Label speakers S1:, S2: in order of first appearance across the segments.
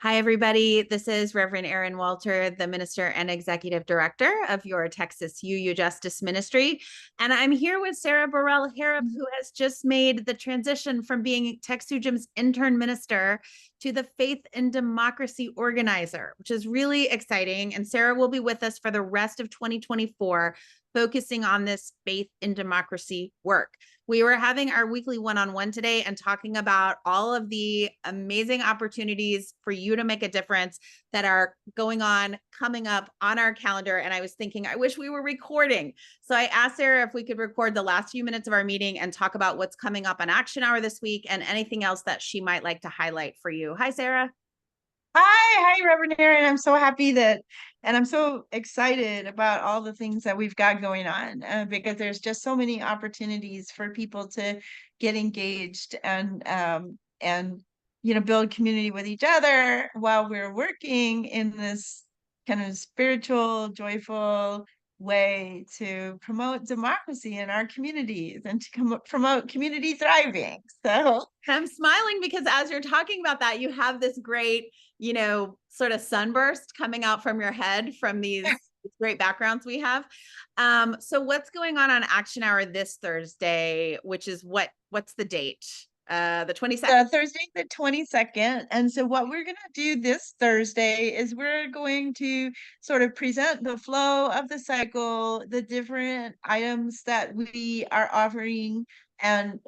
S1: Hi, everybody. This is Reverend Erin Walter, the Minister and Executive Director of your TXUUJM Justice Ministry. And I'm here with Sarah Berel-Harrop, who has just made the transition from being TXUUJM's intern minister to the Faith and Democracy Organizer, which is really exciting. And Sarah will be with us for the rest of 2024, focusing on this faith and democracy work. We were having our weekly one-on-one today and talking about all of the amazing opportunities for you to make a difference that are going on, coming up on our calendar. And I was thinking, I wish we were recording. So I asked Sarah if we could record the last few minutes of our meeting and talk about what's coming up on Action Hour this week and anything else that she might like to highlight for you. Hi, Sarah.
S2: Hi, Reverend Erin. I'm so happy and I'm so excited about all the things that we've got going on because there's just so many opportunities for people to get engaged and build community with each other while we're working in this kind of spiritual, joyful way to promote democracy in our communities and to promote community thriving. So
S1: I'm smiling because as you're talking about that, you have this great, sort of sunburst coming out from your head from these great backgrounds we have. So what's going on Action Hour this Thursday, which is what's the date? The 22nd.
S2: Thursday, the 22nd. And so what we're going to do this Thursday is we're going to sort of present the flow of the cycle, the different items that we are offering, and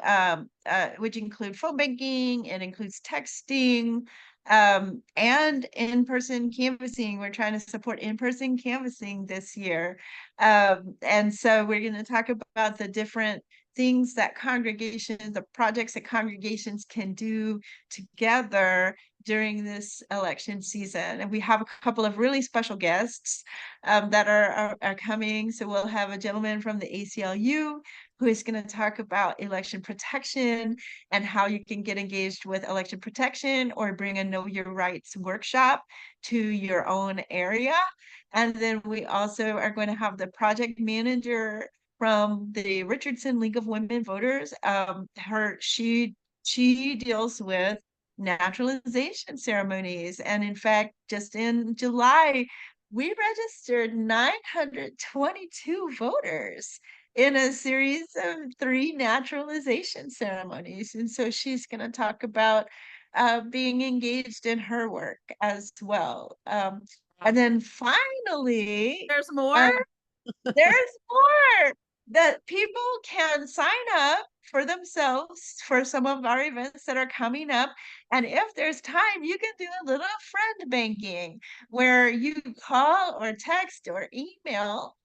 S2: which include phone banking, it includes texting, and in-person canvassing. We're trying to support in-person canvassing this year. And so we're going to talk about the different things that congregations, the projects that congregations can do together during this election season. And we have a couple of really special guests that are coming. So we'll have a gentleman from the ACLU who is going to talk about election protection and how you can get engaged with election protection or bring a Know Your Rights workshop to your own area. And then we also are going to have the project manager from the Richardson League of Women Voters. She deals with naturalization ceremonies, and in fact, just in July, we registered 922 voters in a series of 3 naturalization ceremonies. And so she's going to talk about being engaged in her work as well. And then finally,
S1: There's more.
S2: um, there's more that people can sign up for themselves for some of our events that are coming up. And if there's time, you can do a little friend banking where you call or text or email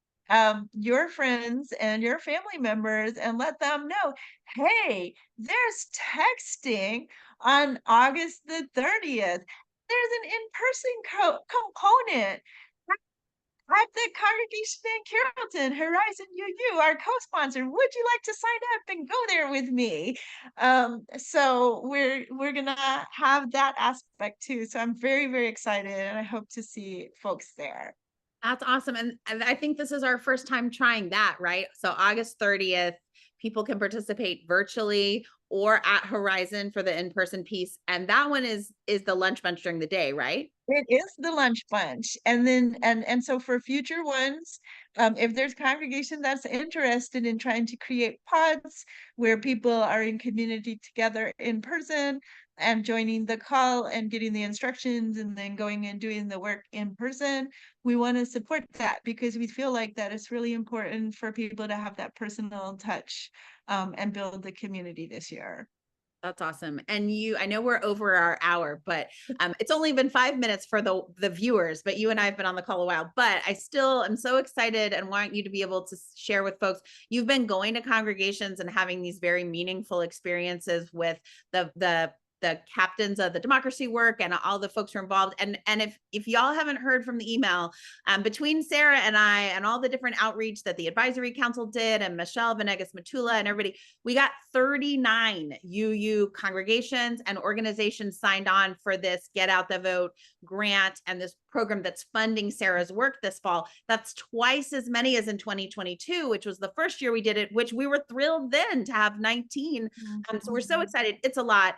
S2: your friends and your family members and let them know, hey, there's texting on August the 30th. There's an in-person component at the congregation in Carrollton, Horizon UU, our co-sponsor. Would you like to sign up and go there with me? So we're gonna have that aspect too. So I'm very, very excited, and I hope to see folks there.
S1: That's awesome. And I think this is our first time trying that, right? So August 30th, people can participate virtually or at Horizon for the in-person piece. And that one is the lunch bunch during the day, right?
S2: It is the lunch bunch. And then and so for future ones, if there's congregation that's interested in trying to create pods where people are in community together in person and joining the call and getting the instructions and then going and doing the work in person, we want to support that because we feel like that it's really important for people to have that personal touch and build the community this year.
S1: That's awesome. And I know we're over our hour, but it's only been 5 minutes for the viewers, but you and I have been on the call a while, but I still am so excited and want you to be able to share with folks. You've been going to congregations and having these very meaningful experiences with the captains of the democracy work and all the folks who are involved. And if y'all haven't heard from the email, between Sarah and I and all the different outreach that the advisory council did and Michelle Venegas Matula and everybody, we got 39 UU congregations and organizations signed on for this Get Out the Vote grant and this program that's funding Sarah's work this fall. That's twice as many as in 2022, which was the first year we did it, which we were thrilled then to have 19. So we're so excited. It's a lot.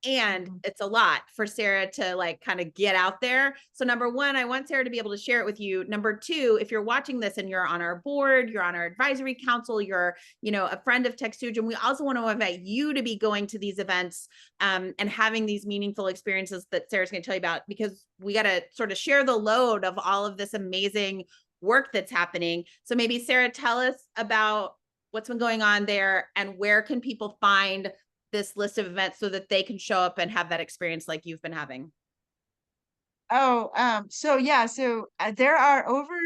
S1: And it's a lot for Sarah to like kind of get out there. So number one, I want Sarah to be able to share it with you. Number two, if you're watching this and you're on our board, you're on our advisory council, you're, you know, a friend of TXUUJM, we also want to invite you to be going to these events and having these meaningful experiences that Sarah's going to tell you about, because we got to sort of share the load of all of this amazing work that's happening. So maybe Sarah, tell us about what's been going on there and where can people find this list of events so that they can show up and have that experience like you've been having.
S2: So yeah, there are over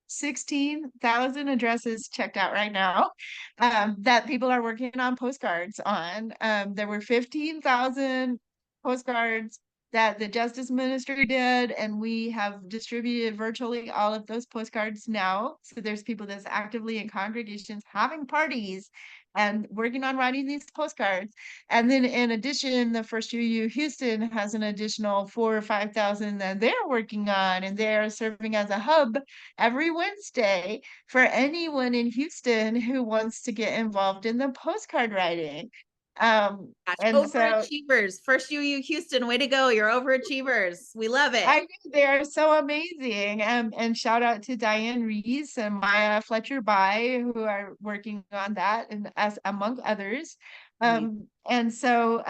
S2: 16,000 addresses checked out right now that people are working on postcards on. There were 15,000 postcards that the Justice Ministry did, and we have distributed virtually all of those postcards now. So there's people that's actively in congregations having parties and working on writing these postcards. And then in addition, the First UU Houston has an additional 4,000 or 5,000 that they're working on, and they're serving as a hub every Wednesday for anyone in Houston who wants to get involved in the postcard writing. And so
S1: overachievers, First UU Houston, way to go. You're overachievers. We love it.
S2: I think they are so amazing. And shout out to Diane Rees and Maya Fletcher Bai, who are working on that, and as among others. And so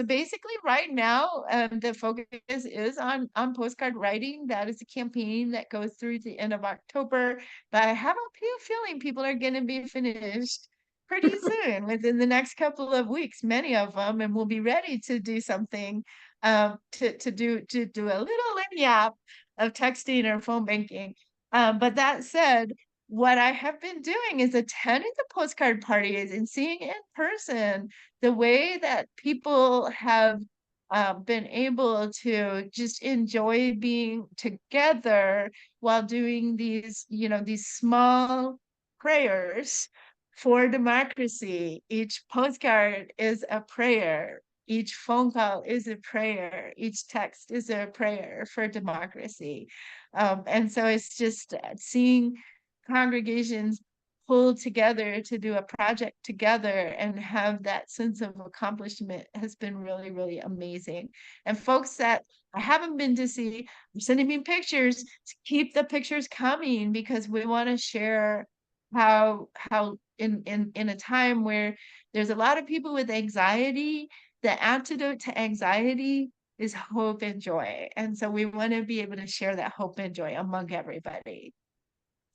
S2: basically right now, the focus is on postcard writing. That is a campaign that goes through the end of October, but I have a feeling people are going to be finished pretty soon, within the next couple of weeks, many of them, and we'll be ready to do something to do a little lanyap of texting or phone banking. But that said, what I have been doing is attending the postcard parties and seeing in person the way that people have been able to just enjoy being together while doing these, you know, these small prayers for democracy. Each postcard is a prayer. Each phone call is a prayer. Each text is a prayer for democracy. And so it's just seeing congregations pull together to do a project together and have that sense of accomplishment has been really, really amazing. And folks that I haven't been to see are sending me pictures to keep the pictures coming, because we want to share how in a time where there's a lot of people with anxiety, the antidote to anxiety is hope and joy. And so we want to be able to share that hope and joy among everybody.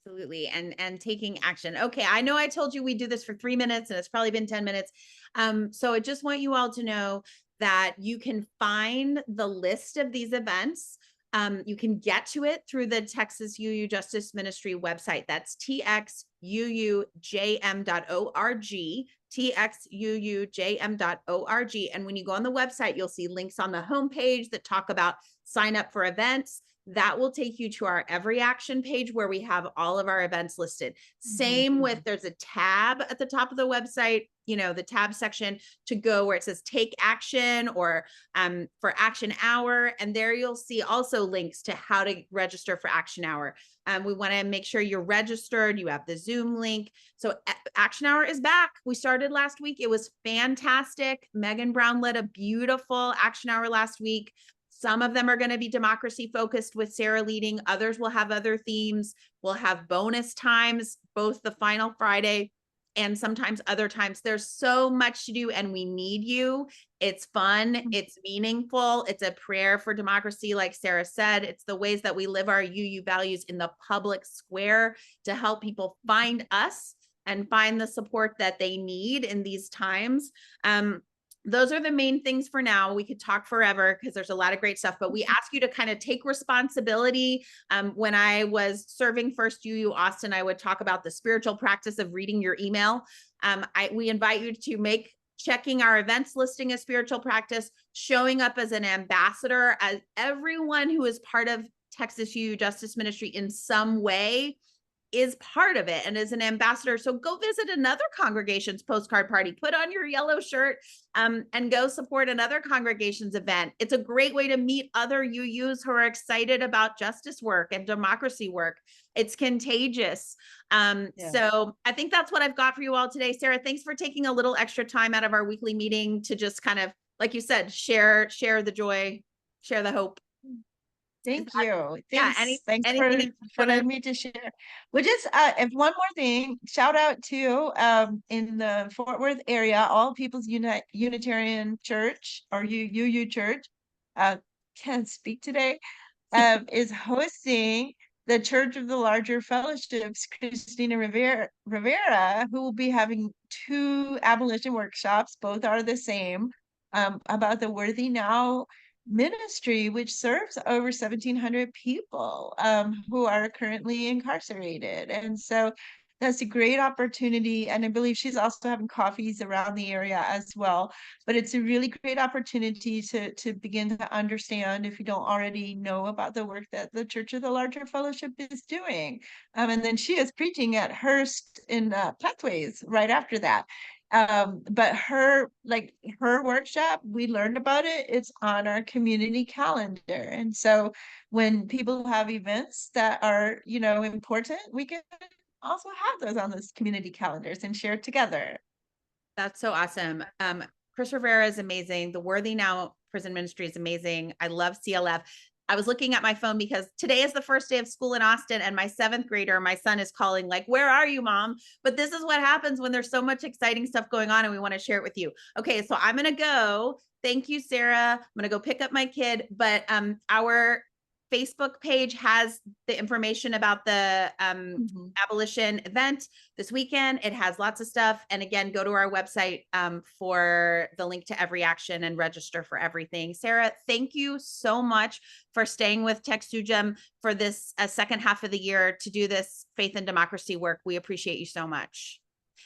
S1: Absolutely. And taking action. Okay. I know I told you we do this for 3 minutes and it's probably been 10 minutes. So I just want you all to know that you can find the list of these events. You can get to it through the Texas UU Justice Ministry website. That's TXUUJM.org, TXUUJM.org. And when you go on the website, you'll see links on the homepage that talk about sign up for events. That will take you to our every action page where we have all of our events listed. Same with, there's a tab at the top of the website, you know, the tab section to go where it says take action or for action hour. And there you'll see also links to how to register for action hour. We want to make sure you're registered. You have the Zoom link. So action hour is back. We started last week. It was fantastic. Megan Brown led a beautiful action hour last week. Some of them are going to be democracy focused with Sarah leading. Others will have other themes. We'll have bonus times, both the final Friday and sometimes other times. There's so much to do and we need you. It's fun. It's meaningful. It's a prayer for democracy. Like Sarah said, it's the ways that we live our UU values in the public square to help people find us and find the support that they need in these times. Those are the main things for now. We could talk forever because there's a lot of great stuff, but we ask you to kind of take responsibility. When I was serving First UU Austin, I would talk about the spiritual practice of reading your email. We invite you to make checking our events listing a spiritual practice, showing up as an ambassador, as everyone who is part of Texas UU Justice Ministry in some way is part of it and is an ambassador. So go visit another congregation's postcard party, put on your yellow shirt and go support another congregation's event. It's a great way to meet other UUs who are excited about justice work and democracy work. It's contagious. So I think that's what I've got for you all today. Sarah, thanks for taking a little extra time out of our weekly meeting to just kind of like you said, share the joy, share the hope.
S2: Thank you.
S1: Yeah,
S2: Thanks
S1: anything else you
S2: for
S1: want to?
S2: letting me to share. Well, just if one more thing, shout out to in the Fort Worth area, All People's Unitarian Church, or UU Church, uh can't speak today, is hosting the Church of the Larger Fellowships, Christina Rivera, who will be having two abolition workshops. Both are the same, about the Worthy Now ministry, which serves over 1,700 people who are currently incarcerated. And so that's a great opportunity. And I believe she's also having coffees around the area as well. But it's a really great opportunity to begin to understand, if you don't already know, about the work that the Church of the Larger Fellowship is doing. And then she is preaching at Hearst in Pathways right after that. But her workshop, we learned about it, it's on our community calendar. And so when people have events that are, you know, important, we can also have those on those community calendars and share together.
S1: That's so awesome. Chris Rivera is amazing. The Worthy Now Prison Ministry is amazing. I love CLF. I was looking at my phone because today is the first day of school in Austin, and my 7th grader, my son, is calling like, "Where are you, Mom?" But this is what happens when there's so much exciting stuff going on, and we want to share it with you. Okay, so I'm gonna go. Thank you, Sarah. I'm gonna go pick up my kid, but our Facebook page has the information about the abolition event this weekend. It has lots of stuff. And again, go to our website for the link to every action and register for everything. Sarah, thank you so much for staying with TXUUJM for this second half of the year to do this faith and democracy work. We appreciate you so much.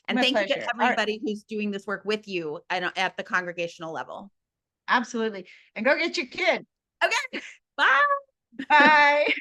S1: And
S2: My
S1: thank you
S2: pleasure.
S1: to everybody who's doing this work with you at the congregational level.
S2: Absolutely. And go get your kid.
S1: Okay, bye.
S2: Bye.